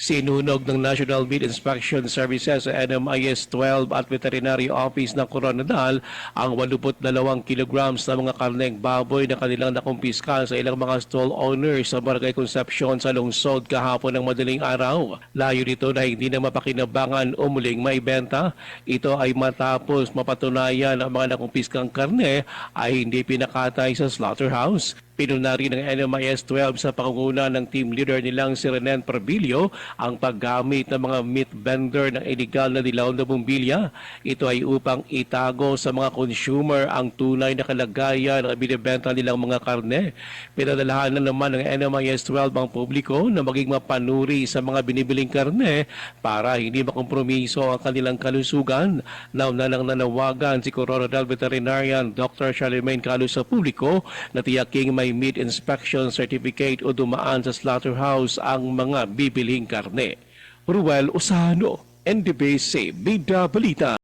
Sinunog ng National Meat Inspection Services sa NMIS 12 at Veterinary Office ng Coronadal ang 82 kilograms na mga karneng baboy na kanilang nakumpiska sa ilang mga stall owners sa Barangay Concepcion sa lungsod kahapon ng madaling araw. Layo nito na hindi na mapakinabangan o muling maibenta. Ito ay matapos mapatunayan ang mga nakumpiskang karne ay hindi pinakatay sa slaughterhouse. Pinunari ng NMIS 12 sa pangunguna ng team leader nilang si Renen Parbillo ang paggamit ng mga meat vendor ng illegal na dilaw na bumbilya. Ito ay upang itago sa mga consumer ang tunay na kalagayan ng binibenta nilang mga karne. Pinadalahan na naman ng NMIS 12 ang publiko na maging mapanuri sa mga binibiling karne para hindi makompromiso ang kanilang kalusugan. Nauna nang nanawagan si Coronadal Veterinarian Dr. Charlemagne Calus sa publiko na tiyaking may meat inspection certificate o dumaan sa slaughterhouse ang mga bibiling karne. Ruel Osano, NDBC, Bida Balita.